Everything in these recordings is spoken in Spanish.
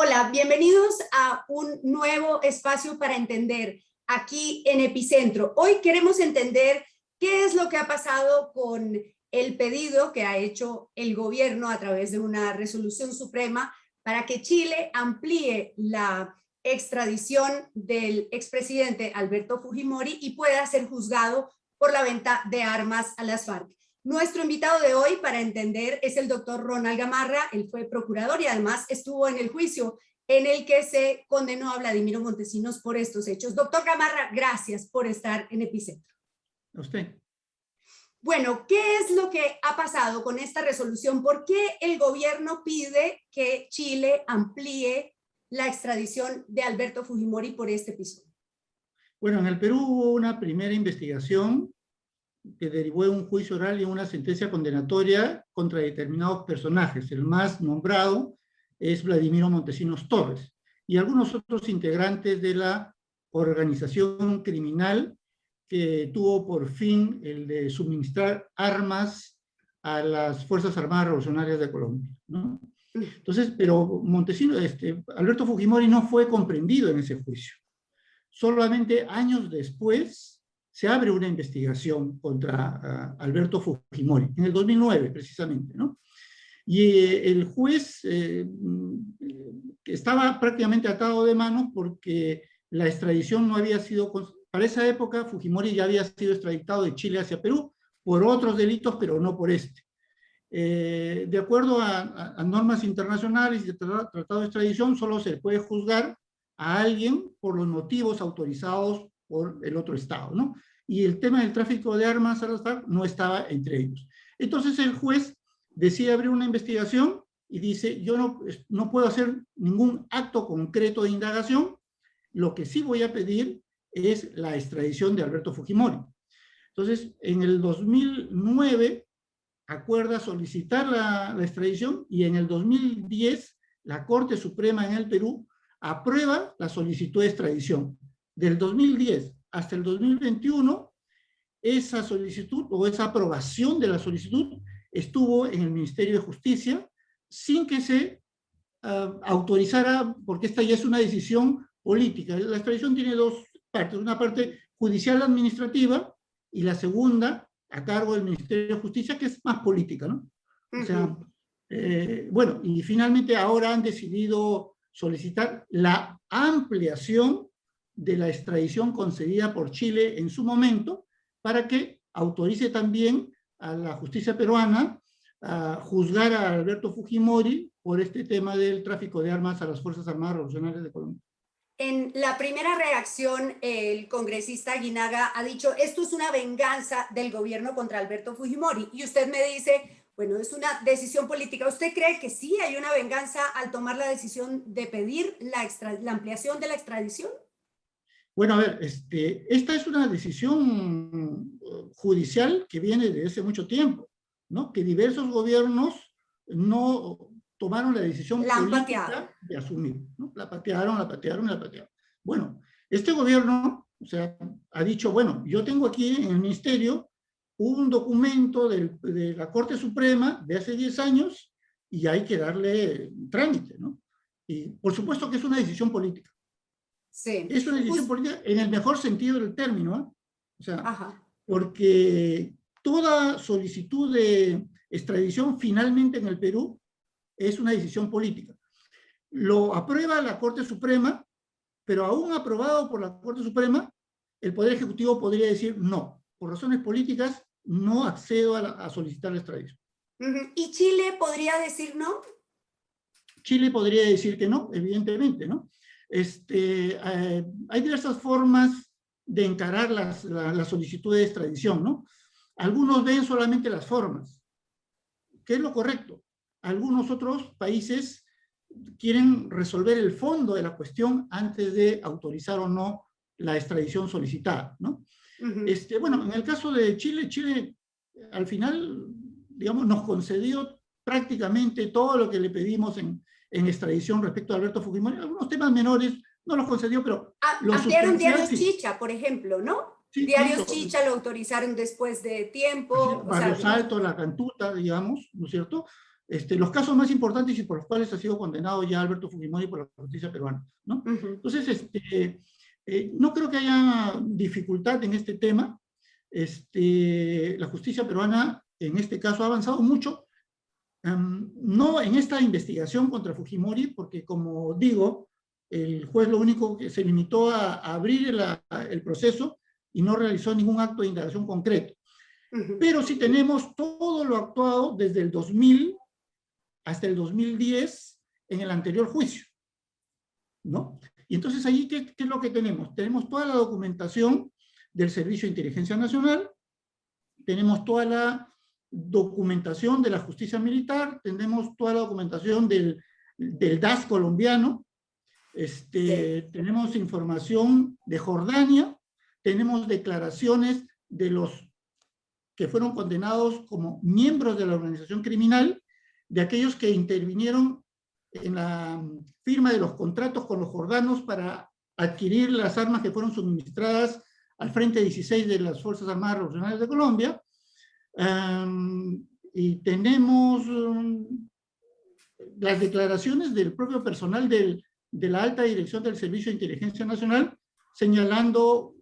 Hola, bienvenidos a un nuevo espacio para entender aquí en Epicentro. Hoy queremos entender qué es lo que ha pasado con el pedido que ha hecho el gobierno a través de una resolución suprema para que Chile amplíe la extradición del expresidente Alberto Fujimori y pueda ser juzgado por la venta de armas a las FARC. Nuestro invitado de hoy para entender es el doctor Ronald Gamarra. Él fue procurador y además estuvo en el juicio en el que se condenó a Vladimiro Montesinos por estos hechos. Doctor Gamarra, gracias por estar en Epicentro. A usted. Bueno, ¿qué es lo que ha pasado con esta resolución? ¿Por qué el gobierno pide que Chile amplíe la extradición de Alberto Fujimori por este episodio? Bueno, en el Perú hubo una primera investigación que derivó en un juicio oral y una sentencia condenatoria contra determinados personajes. El más nombrado es Vladimiro Montesinos Torres y algunos otros integrantes de la organización criminal que tuvo por fin el de suministrar armas a las Fuerzas Armadas Revolucionarias de Colombia, ¿no? Entonces, pero Alberto Fujimori no fue comprendido en ese juicio. Solamente años después se abre una investigación contra Alberto Fujimori, en el 2009 precisamente, ¿no? Y el juez estaba prácticamente atado de manos porque la extradición no había sido, para esa época Fujimori ya había sido extraditado de Chile hacia Perú por otros delitos, pero no por este. De acuerdo a normas internacionales y de tratado de extradición, solo se puede juzgar a alguien por los motivos autorizados por el otro Estado, ¿no? Y el tema del tráfico de armas a las FARC no estaba entre ellos. Entonces el juez decide abrir una investigación y dice, yo no puedo hacer ningún acto concreto de indagación, lo que sí voy a pedir es la extradición de Alberto Fujimori. Entonces, en el 2009 acuerda solicitar la extradición y en el 2010 la Corte Suprema en el Perú aprueba la solicitud de extradición. Del 2010 hasta el 2021, esa solicitud o esa aprobación de la solicitud estuvo en el Ministerio de Justicia sin que se autorizara, porque esta ya es una decisión política. La extradición tiene dos partes, una parte judicial administrativa y la segunda a cargo del Ministerio de Justicia, que es más política, ¿no? O sea, bueno, y finalmente ahora han decidido solicitar la ampliación de la extradición concedida por Chile en su momento para que autorice también a la justicia peruana a juzgar a Alberto Fujimori por este tema del tráfico de armas a las Fuerzas Armadas Revolucionarias de Colombia. En la primera reacción, el congresista Aguinaga ha dicho, esto es una venganza del gobierno contra Alberto Fujimori. Y usted me dice, bueno, es una decisión política. ¿Usted cree que sí hay una venganza al tomar la decisión de pedir la ampliación de la extradición? Bueno, a ver, esta es una decisión judicial que viene de hace mucho tiempo, ¿no? Que diversos gobiernos no tomaron la decisión política de asumir, ¿no? La patearon. Bueno, este gobierno, o sea, ha dicho, bueno, yo tengo aquí en el ministerio un documento de la Corte Suprema de hace 10 años y hay que darle trámite, ¿no? Y por supuesto que es una decisión política. Sí. Es una decisión política en el mejor sentido del término, ¿eh? O sea, porque toda solicitud de extradición finalmente en el Perú es una decisión política. Lo aprueba la Corte Suprema, pero aún aprobado por la Corte Suprema, el Poder Ejecutivo podría decir no, por razones políticas no accedo a solicitar la extradición. ¿Y Chile podría decir no? Chile podría decir que no, evidentemente, ¿no? Hay diversas formas de encarar la solicitud de extradición, ¿no? Algunos ven solamente las formas, que es lo correcto. Algunos otros países quieren resolver el fondo de la cuestión antes de autorizar o no la extradición solicitada, ¿no? Bueno, en el caso de Chile, Chile al final, digamos, nos concedió prácticamente todo lo que le pedimos en extradición respecto a Alberto Fujimori. Algunos temas menores no los concedió, pero ampliaron diarios Chicha, por ejemplo, ¿no? Sí, diarios Chicha lo autorizaron después de tiempo. Barrios Altos, La Cantuta, digamos, ¿no es cierto? los casos más importantes y por los cuales ha sido condenado ya Alberto Fujimori por la justicia peruana, ¿no? Entonces, no creo que haya dificultad en este tema. La justicia peruana, en este caso, ha avanzado mucho, no en esta investigación contra Fujimori, porque, como digo, el juez lo único que se limitó a abrir el proceso y no realizó ningún acto de indagación concreto. Pero sí tenemos todo lo actuado desde el 2000 hasta el 2010 en el anterior juicio, ¿no? Y entonces ahí, ¿qué es lo que tenemos? Tenemos toda la documentación del Servicio de Inteligencia Nacional, tenemos toda la documentación de la justicia militar, tenemos toda la documentación del DAS colombiano, tenemos información de Jordania, tenemos declaraciones de los que fueron condenados como miembros de la organización criminal, de aquellos que intervinieron en la firma de los contratos con los jordanos para adquirir las armas que fueron suministradas al Frente 16 de las Fuerzas Armadas Revolucionarias de Colombia. Y tenemos las declaraciones del propio personal de la alta dirección del Servicio de Inteligencia Nacional, señalando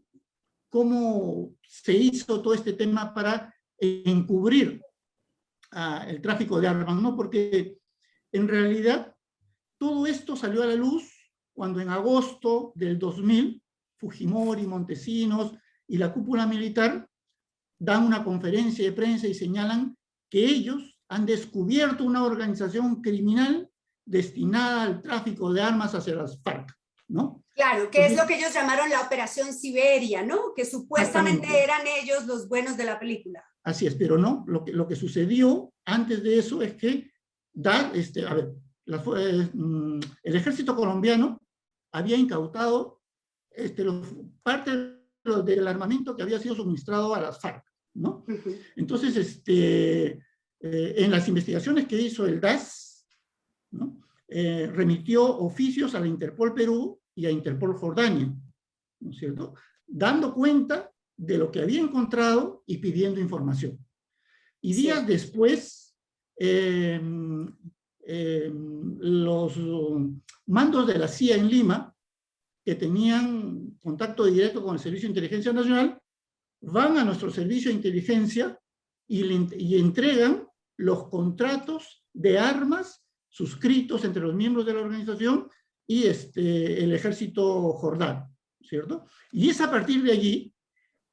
cómo se hizo todo este tema para encubrir el tráfico de armas, ¿no? Porque en realidad todo esto salió a la luz cuando en agosto del 2000 Fujimori, Montesinos y la cúpula militar dan una conferencia de prensa y señalan que ellos han descubierto una organización criminal destinada al tráfico de armas hacia las FARC, ¿no? Claro, que es lo que ellos llamaron la Operación Siberia, ¿no? Que supuestamente eran ellos los buenos de la película. Así es, pero no, lo que sucedió antes de eso es que el ejército colombiano había incautado parte del armamento que había sido suministrado a las FARC, ¿no? Entonces, en las investigaciones que hizo el DAS, ¿no? Remitió oficios a la Interpol Perú y a Interpol Jordania, ¿no es cierto? Dando cuenta de lo que había encontrado y pidiendo información. Y días después, los mandos de la CIA en Lima, que tenían contacto directo con el Servicio de Inteligencia Nacional, van a nuestro Servicio de Inteligencia y entregan los contratos de armas suscritos entre los miembros de la organización y el ejército jordano, ¿cierto? Y es a partir de allí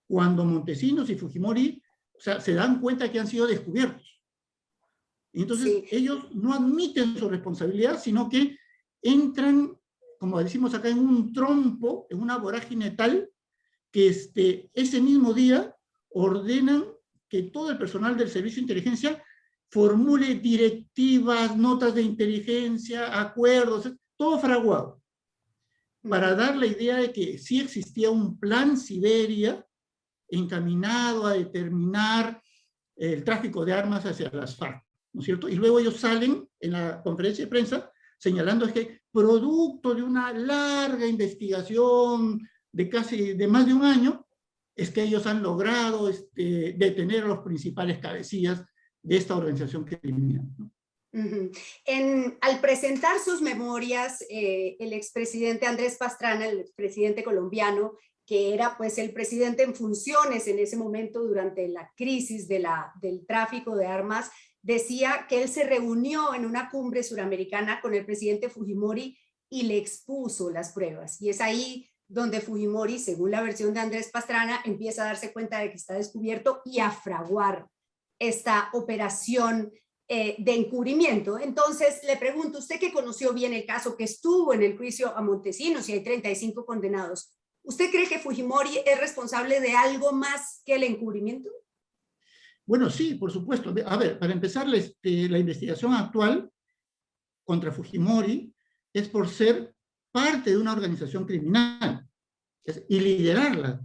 cuando Montesinos y Fujimori, o sea, se dan cuenta que han sido descubiertos. Y entonces ellos no admiten su responsabilidad, sino que entran, como decimos acá, en un trompo, en una vorágine tal, que ese mismo día ordenan que todo el personal del Servicio de Inteligencia formule directivas, notas de inteligencia, acuerdos, todo fraguado, para dar la idea de que sí existía un plan Siberia encaminado a determinar el tráfico de armas hacia las FARC, ¿no es cierto? Y luego ellos salen en la conferencia de prensa señalando que producto de una larga investigación de más de un año, es que ellos han logrado detener a los principales cabecillas de esta organización criminal, ¿no? Al presentar sus memorias, el expresidente Andrés Pastrana, el expresidente colombiano, que era pues el presidente en funciones en ese momento durante la crisis del tráfico de armas, decía que él se reunió en una cumbre suramericana con el presidente Fujimori y le expuso las pruebas. Y es ahí donde Fujimori, según la versión de Andrés Pastrana, empieza a darse cuenta de que está descubierto y a fraguar esta operación de encubrimiento. Entonces, le pregunto, usted que conoció bien el caso, que estuvo en el juicio a Montesinos y hay 35 condenados, ¿usted cree que Fujimori es responsable de algo más que el encubrimiento? Bueno, sí, por supuesto. A ver, para empezar, la investigación actual contra Fujimori es por ser parte de una organización criminal y liderarla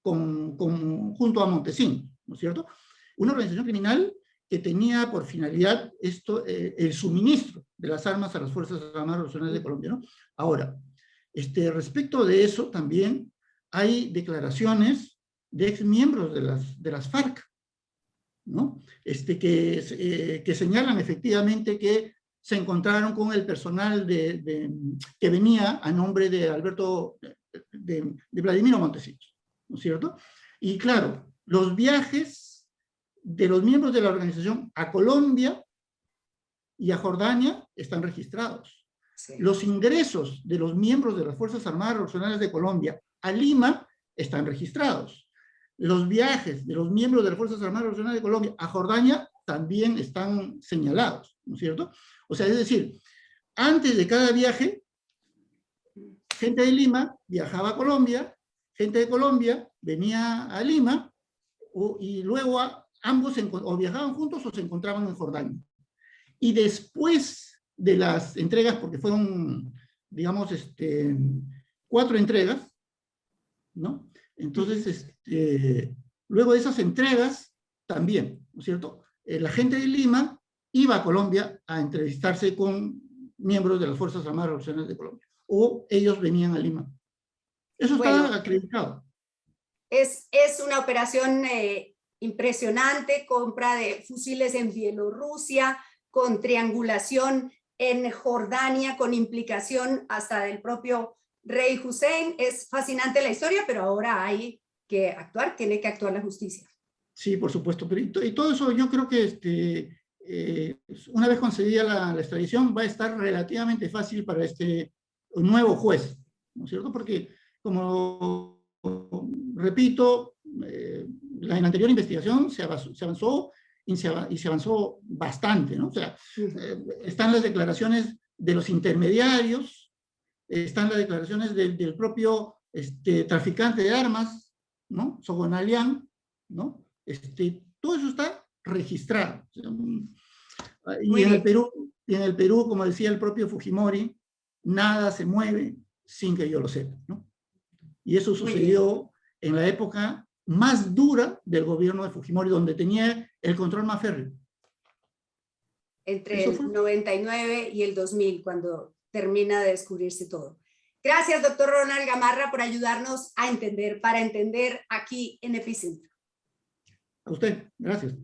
junto a Montesinos, ¿no es cierto? Una organización criminal que tenía por finalidad el suministro de las armas a las Fuerzas Armadas Revolucionarias de Colombia, ¿no? Ahora, respecto de eso también hay declaraciones de exmiembros de las FARC, ¿no? que señalan efectivamente que se encontraron con el personal que venía a nombre de Alberto, de Vladimiro Montesinos, ¿no es cierto? Y claro, los viajes de los miembros de la organización a Colombia y a Jordania están registrados. Sí. Los ingresos de los miembros de las Fuerzas Armadas Revolucionarias de Colombia a Lima están registrados. Los viajes de los miembros de las Fuerzas Armadas Revolucionarias de Colombia a Jordania también están señalados, ¿no es cierto? O sea, es decir, antes de cada viaje, gente de Lima viajaba a Colombia, gente de Colombia venía a Lima, y luego ambos o viajaban juntos o se encontraban en Jordania. Y después de las entregas, porque fueron, digamos, 4 entregas, ¿no? Entonces, luego de esas entregas, también, ¿no es cierto? La gente de Lima iba a Colombia a entrevistarse con miembros de las Fuerzas Armadas Revolucionarias de Colombia, o ellos venían a Lima. Eso está acreditado. Es una operación impresionante, compra de fusiles en Bielorrusia, con triangulación en Jordania, con implicación hasta del propio rey Hussein. Es fascinante la historia, pero ahora hay que actuar, tiene que actuar la justicia. Sí, por supuesto, pero y todo eso yo creo que una vez concedida la extradición va a estar relativamente fácil para este nuevo juez, ¿no es cierto? Porque, como repito, en la anterior investigación se avanzó y se avanzó bastante, ¿no? O sea, están las declaraciones de los intermediarios, están las declaraciones del propio traficante de armas, ¿no? Sogonalian, ¿no? Todo eso está registrado. Y en el Perú, como decía el propio Fujimori, nada se mueve sin que yo lo sepa, ¿no? Y eso sucedió en la época más dura del gobierno de Fujimori, donde tenía el control más férreo. Entre el 99 y el 2000, cuando termina de descubrirse todo. Gracias, doctor Ronald Gamarra, por ayudarnos a entender, para entender aquí en Epicentro. A usted, gracias.